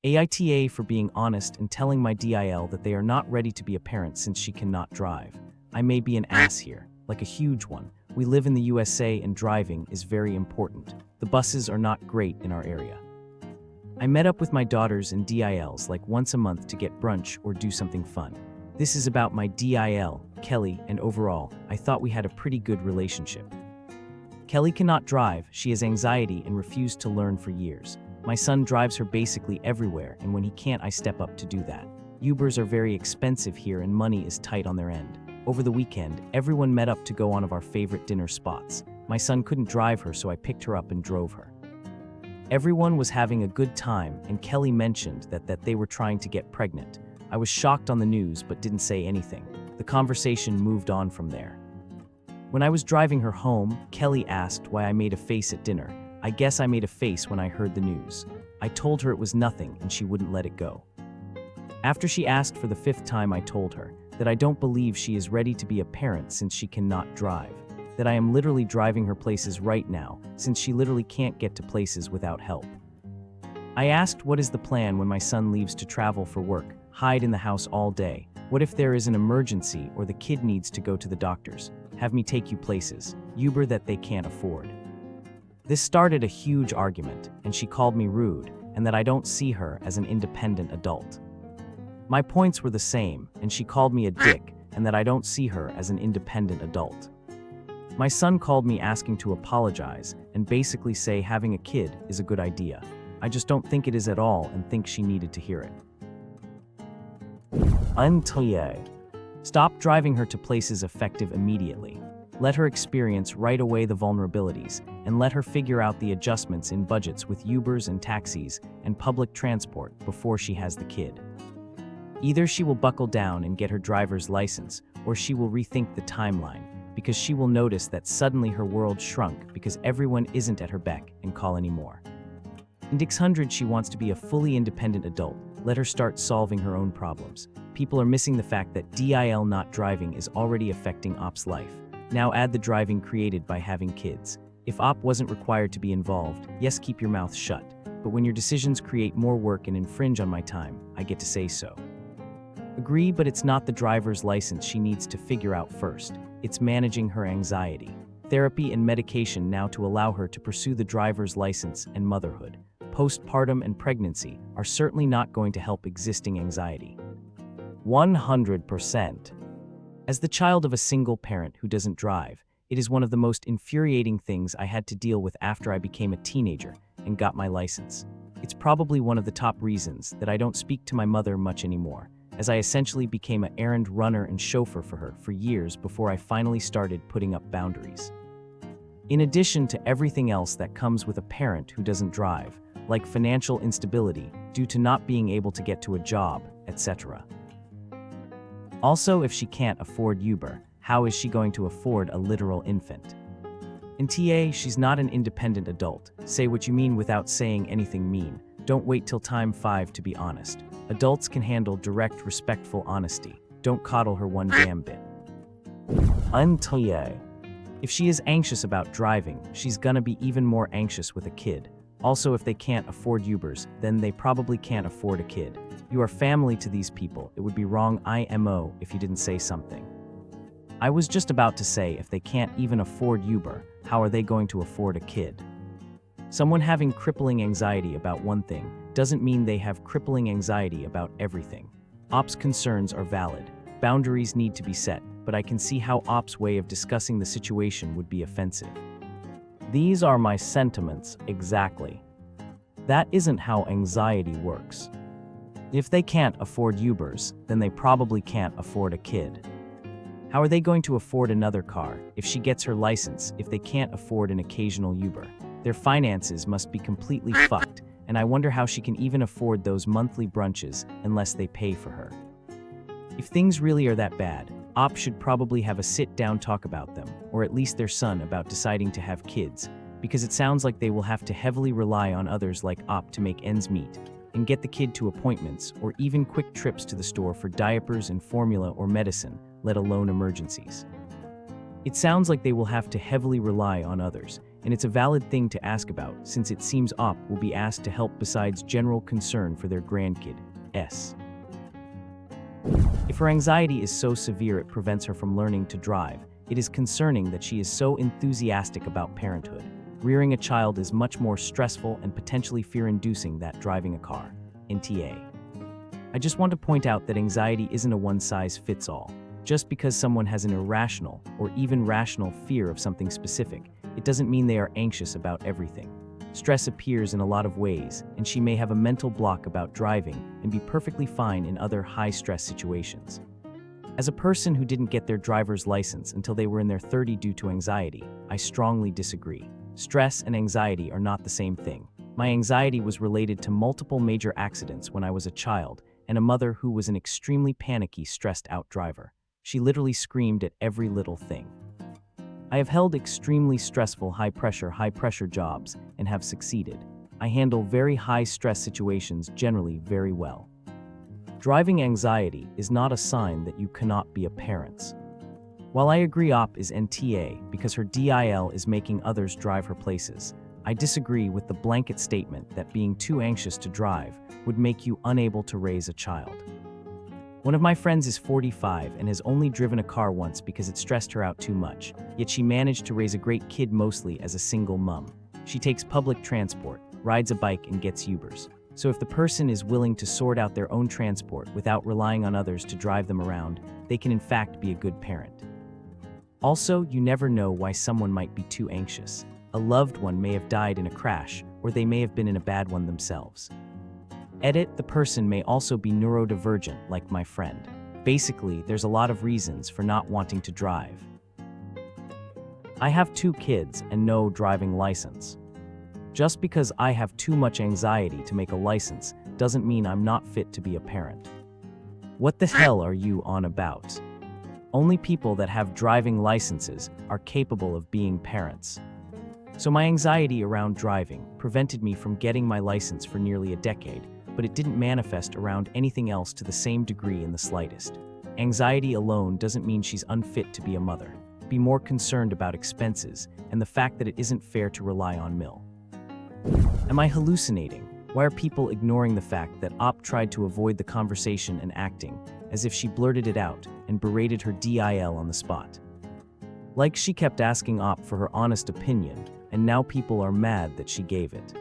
AITA for being honest and telling my DIL that they are not ready to be a parent since she cannot drive. I may be an ass here, like a huge one. We live in the USA and driving is very important. The buses are not great in our area. I met up with my daughters and DILs like once a month to get brunch or do something fun. This is about my DIL, Kelly, and overall, I thought we had a pretty good relationship. Kelly cannot drive, she has anxiety and refused to learn for years. My son drives her basically everywhere, and when he can't, I step up to do that. Ubers are very expensive here and money is tight on their end. Over the weekend, everyone met up to go one of our favorite dinner spots. My son couldn't drive her, so I picked her up and drove her. Everyone was having a good time, and Kelly mentioned that they were trying to get pregnant. I was shocked on the news but didn't say anything. The conversation moved on from there. When I was driving her home, Kelly asked why I made a face at dinner. I guess I made a face when I heard the news. I told her it was nothing and she wouldn't let it go. After she asked for the 5th time, I told her that I don't believe she is ready to be a parent since she cannot drive. That I am literally driving her places right now since she literally can't get to places without help. I asked what is the plan when my son leaves to travel for work, hide in the house all day. What if there is an emergency or the kid needs to go to the doctors? Have me take you places. Uber that they can't afford. This started a huge argument, and she called me rude, and that I don't see her as an independent adult. My points were the same, and she called me a dick, and that I don't see her as an independent adult. My son called me asking to apologize, and basically say having a kid is a good idea. I just don't think it is at all and think she needed to hear it. Until stop driving her to places effective immediately. Let her experience right away the vulnerabilities, and let her figure out the adjustments in budgets with Ubers and taxis and public transport before she has the kid. Either she will buckle down and get her driver's license, or she will rethink the timeline, because she will notice that suddenly her world shrunk because everyone isn't at her beck and call anymore. In Dix100, she wants to be a fully independent adult. Let her start solving her own problems. People are missing the fact that DIL not driving is already affecting OP's life. Now add the driving created by having kids. If OP wasn't required to be involved, yes, keep your mouth shut. But when your decisions create more work and infringe on my time, I get to say so. Agree, but it's not the driver's license she needs to figure out first. It's managing her anxiety. Therapy and medication now to allow her to pursue the driver's license and motherhood. Postpartum and pregnancy are certainly not going to help existing anxiety. 100%. As the child of a single parent who doesn't drive, it is one of the most infuriating things I had to deal with after I became a teenager and got my license. It's probably one of the top reasons that I don't speak to my mother much anymore, as I essentially became an errand runner and chauffeur for her for years before I finally started putting up boundaries. In addition to everything else that comes with a parent who doesn't drive, like financial instability due to not being able to get to a job, etc. Also, if she can't afford Uber, how is she going to afford a literal infant? In TA, she's not an independent adult. Say what you mean without saying anything mean. Don't wait till time 5 to be honest. Adults can handle direct, respectful honesty. Don't coddle her one damn bit. Until if she is anxious about driving, she's gonna be even more anxious with a kid. Also, if they can't afford Ubers, then they probably can't afford a kid. You are family to these people. It would be wrong IMO if you didn't say something. I was just about to say if they can't even afford Uber, how are they going to afford a kid? Someone having crippling anxiety about one thing doesn't mean they have crippling anxiety about everything. OP's concerns are valid. Boundaries need to be set, but I can see how OP's way of discussing the situation would be offensive. These are my sentiments exactly. That isn't how anxiety works. If they can't afford Ubers, then they probably can't afford a kid. How are they going to afford another car if she gets her license if they can't afford an occasional Uber? Their finances must be completely fucked, and I wonder how she can even afford those monthly brunches unless they pay for her. If things really are that bad, OP should probably have a sit-down talk about them, or at least their son about deciding to have kids, because it sounds like they will have to heavily rely on others like OP to make ends meet, and get the kid to appointments or even quick trips to the store for diapers and formula or medicine, let alone emergencies. It sounds like they will have to heavily rely on others, and it's a valid thing to ask about since it seems Op will be asked to help besides general concern for their grandkid. If her anxiety is so severe it prevents her from learning to drive, it is concerning that she is so enthusiastic about parenthood. Rearing a child is much more stressful and potentially fear-inducing than driving a car. NTA. I just want to point out that anxiety isn't a one-size-fits-all. Just because someone has an irrational or even rational fear of something specific, it doesn't mean they are anxious about everything. Stress appears in a lot of ways, and she may have a mental block about driving and be perfectly fine in other high-stress situations. As a person who didn't get their driver's license until they were in their 30s due to anxiety, I strongly disagree. Stress and anxiety are not the same thing. My anxiety was related to multiple major accidents when I was a child and a mother who was an extremely panicky, stressed-out driver. She literally screamed at every little thing. I have held extremely stressful, high-pressure jobs and have succeeded. I handle very high-stress situations generally very well. Driving anxiety is not a sign that you cannot be a parent. While I agree Op is NTA because her DIL is making others drive her places, I disagree with the blanket statement that being too anxious to drive would make you unable to raise a child. One of my friends is 45 and has only driven a car once because it stressed her out too much, yet she managed to raise a great kid mostly as a single mom. She takes public transport, rides a bike, and gets Ubers. So if the person is willing to sort out their own transport without relying on others to drive them around, they can in fact be a good parent. Also, you never know why someone might be too anxious. A loved one may have died in a crash, or they may have been in a bad one themselves. The person may also be neurodivergent like my friend. Basically, there's a lot of reasons for not wanting to drive. I have 2 kids and no driving license. Just because I have too much anxiety to make a license doesn't mean I'm not fit to be a parent. What the hell are you on about? Only people that have driving licenses are capable of being parents. So my anxiety around driving prevented me from getting my license for nearly a decade, but it didn't manifest around anything else to the same degree in the slightest. Anxiety alone doesn't mean she's unfit to be a mother. Be more concerned about expenses and the fact that it isn't fair to rely on Mill. Am I hallucinating? Why are people ignoring the fact that Op tried to avoid the conversation and acting as if she blurted it out and berated her DIL on the spot? Like she kept asking Op for her honest opinion, and now people are mad that she gave it.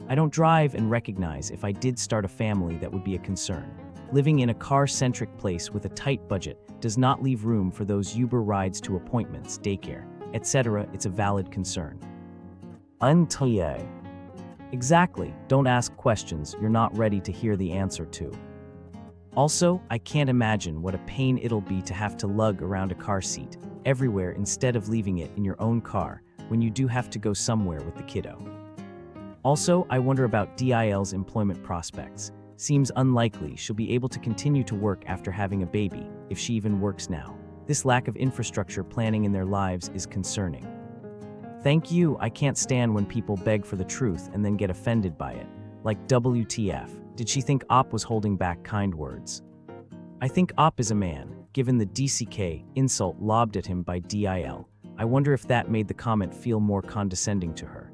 I don't drive and recognize if I did start a family that would be a concern. Living in a car-centric place with a tight budget does not leave room for those Uber rides to appointments, daycare, etc. It's a valid concern. NTA. Exactly, don't ask questions you're not ready to hear the answer to. Also, I can't imagine what a pain it'll be to have to lug around a car seat everywhere instead of leaving it in your own car when you do have to go somewhere with the kiddo. Also, I wonder about DIL's employment prospects. Seems unlikely she'll be able to continue to work after having a baby, if she even works now. This lack of infrastructure planning in their lives is concerning. Thank you, I can't stand when people beg for the truth and then get offended by it. Like WTF, did she think Op was holding back kind words? I think Op is a man, given the DCK insult lobbed at him by DIL. I wonder if that made the comment feel more condescending to her.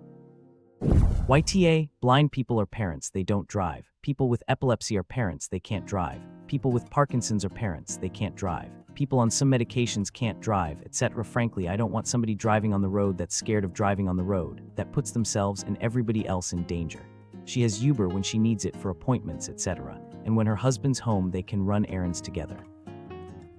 YTA, blind people are parents, they don't drive. People with epilepsy are parents, they can't drive. People with Parkinson's are parents, they can't drive. People on some medications can't drive, etc. Frankly, I don't want somebody driving on the road that's scared of driving on the road, that puts themselves and everybody else in danger. She has Uber when she needs it for appointments, etc. And when her husband's home, they can run errands together.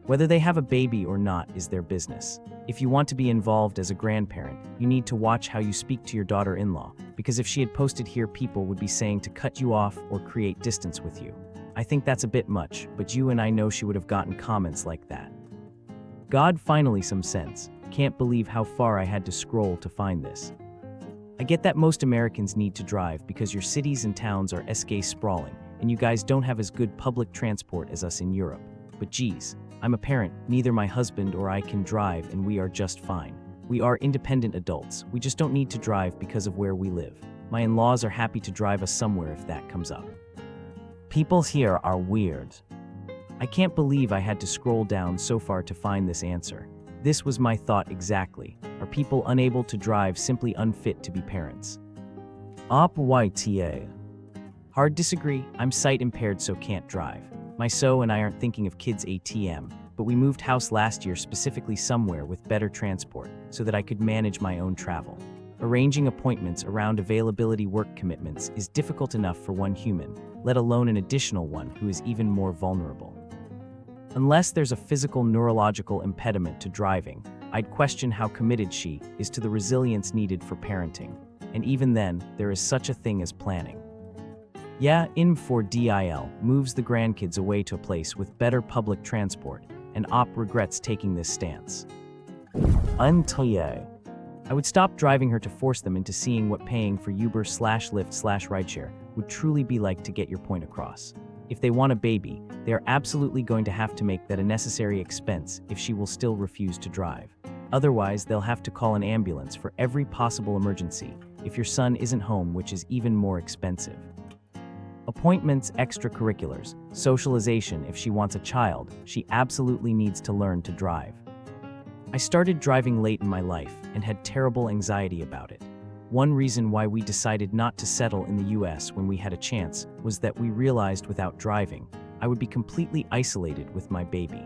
Whether they have a baby or not is their business. If you want to be involved as a grandparent, you need to watch how you speak to your daughter-in-law, because if she had posted here, people would be saying to cut you off or create distance with you. I think that's a bit much, but you and I know she would have gotten comments like that. God, finally some sense. Can't believe how far I had to scroll to find this. I get that most Americans need to drive because your cities and towns are sprawling, and you guys don't have as good public transport as us in Europe. But geez, I'm a parent, neither my husband or I can drive, and we are just fine. We are independent adults, we just don't need to drive because of where we live. My in-laws are happy to drive us somewhere if that comes up. People here are weird. I can't believe I had to scroll down so far to find this answer. This was my thought exactly. Are people unable to drive simply unfit to be parents? AITA. Hard disagree. I'm sight impaired so can't drive. My so and I aren't thinking of kids ATM, but we moved house last year specifically somewhere with better transport so that I could manage my own travel. Arranging appointments around availability work commitments is difficult enough for one human, let alone an additional one who is even more vulnerable. Unless there's a physical neurological impediment to driving, I'd question how committed she is to the resilience needed for parenting. And even then, there is such a thing as planning. Yeah, for DIL moves the grandkids away to a place with better public transport, and regrets taking this stance. Until I would stop driving her to force them into seeing what paying for Uber/Lyft/rideshare would truly be like to get your point across. If they want a baby, they are absolutely going to have to make that a necessary expense if she will still refuse to drive. Otherwise, they'll have to call an ambulance for every possible emergency if your son isn't home, which is even more expensive. Appointments, extracurriculars, socialization. If she wants a child, she absolutely needs to learn to drive. I started driving late in my life and had terrible anxiety about it. One reason why we decided not to settle in the US when we had a chance was that we realized without driving, I would be completely isolated with my baby.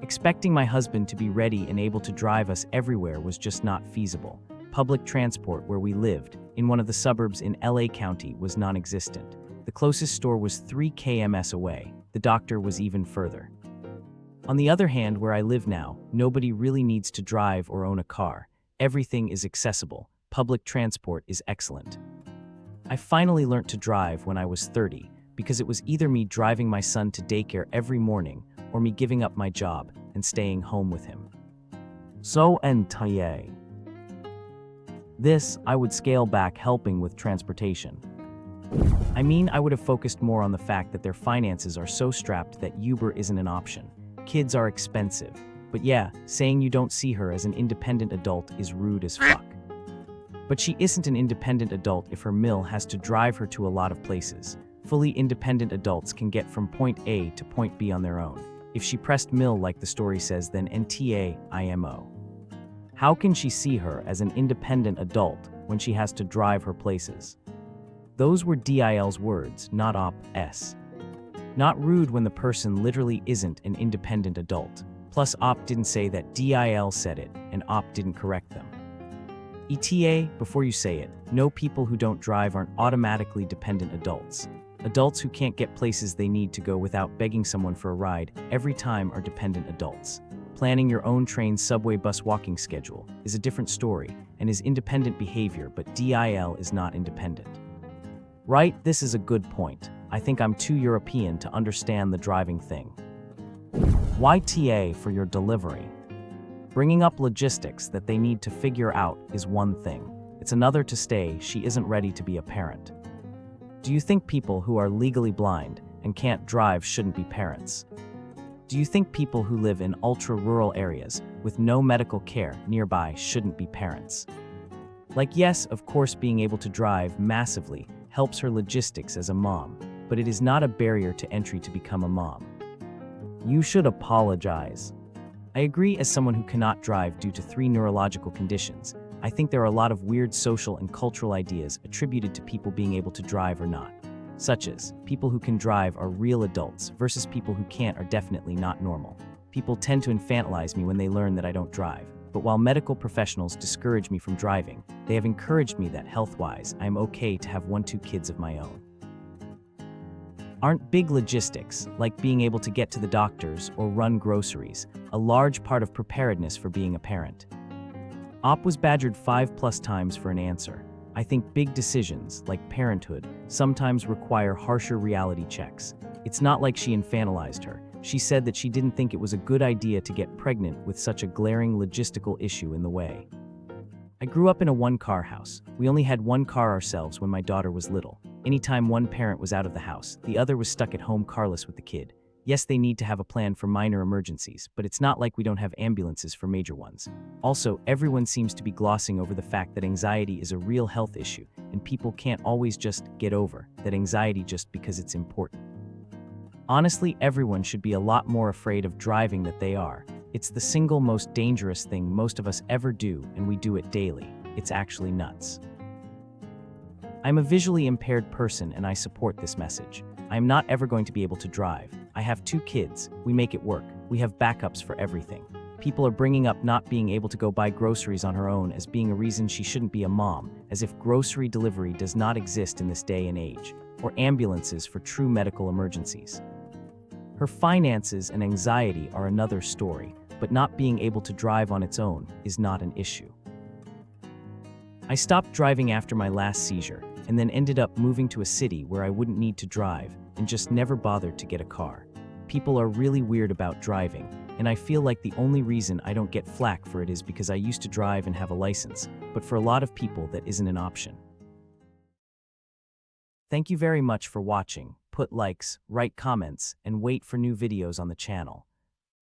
Expecting my husband to be ready and able to drive us everywhere was just not feasible. Public transport where we lived, in one of the suburbs in LA County, was non-existent. The closest store was 3 km away. The doctor was even further. On the other hand, where I live now, nobody really needs to drive or own a car. Everything is accessible. Public transport is excellent. I finally learned to drive when I was 30 because it was either me driving my son to daycare every morning or me giving up my job and staying home with him. So this, I would scale back helping with transportation. I mean, I would have focused more on the fact that their finances are so strapped that Uber isn't an option. Kids are expensive. But yeah, saying you don't see her as an independent adult is rude as fuck. But she isn't an independent adult if her mill has to drive her to a lot of places. Fully independent adults can get from point A to point B on their own. If she pressed mill like the story says, then IMO. How can she see her as an independent adult when she has to drive her places? Those were DIL's words, not OP's. Not rude when the person literally isn't an independent adult. Plus, OP didn't say that, DIL said it, and OP didn't correct them. ETA, before you say it, no, people who don't drive aren't automatically dependent adults. Adults who can't get places they need to go without begging someone for a ride every time are dependent adults. Planning your own train, subway, bus, walking schedule is a different story and is independent behavior, but DIL is not independent. Right, this is a good point. I think I'm too European to understand the driving thing. YTA for your delivery. Bringing up logistics that they need to figure out is one thing. It's another to say she isn't ready to be a parent. Do you think people who are legally blind and can't drive shouldn't be parents? Do you think people who live in ultra-rural areas with no medical care nearby shouldn't be parents? Like, yes, of course, being able to drive massively helps her logistics as a mom, but it is not a barrier to entry to become a mom. You should apologize. I agree. As someone who cannot drive due to 3 neurological conditions, I think there are a lot of weird social and cultural ideas attributed to people being able to drive or not, such as people who can drive are real adults versus people who can't are definitely not normal. People tend to infantilize me when they learn that I don't drive, but while medical professionals discourage me from driving, they have encouraged me that health-wise, I am okay to have 1-2 kids of my own. Aren't big logistics, like being able to get to the doctors or run groceries, a large part of preparedness for being a parent? OP was badgered 5+ times for an answer. I think big decisions, like parenthood, sometimes require harsher reality checks. It's not like she infantilized her. She said that she didn't think it was a good idea to get pregnant with such a glaring logistical issue in the way. I grew up in a 1-car house. We only had 1 car ourselves when my daughter was little. Anytime one parent was out of the house, the other was stuck at home carless with the kid. Yes, they need to have a plan for minor emergencies, but it's not like we don't have ambulances for major ones. Also, everyone seems to be glossing over the fact that anxiety is a real health issue, and people can't always just get over that anxiety just because it's important. Honestly, everyone should be a lot more afraid of driving than they are. It's the single most dangerous thing most of us ever do, and we do it daily. It's actually nuts. I'm a visually impaired person and I support this message. I am not ever going to be able to drive. I have 2 kids. We make it work. We have backups for everything. People are bringing up not being able to go buy groceries on her own as being a reason she shouldn't be a mom, as if grocery delivery does not exist in this day and age, or ambulances for true medical emergencies. Her finances and anxiety are another story, but not being able to drive on its own is not an issue. I stopped driving after my last seizure, and then ended up moving to a city where I wouldn't need to drive, and just never bothered to get a car. People are really weird about driving, and I feel like the only reason I don't get flack for it is because I used to drive and have a license, but for a lot of people that isn't an option. Thank you very much for watching. Put likes, write comments, and wait for new videos on the channel.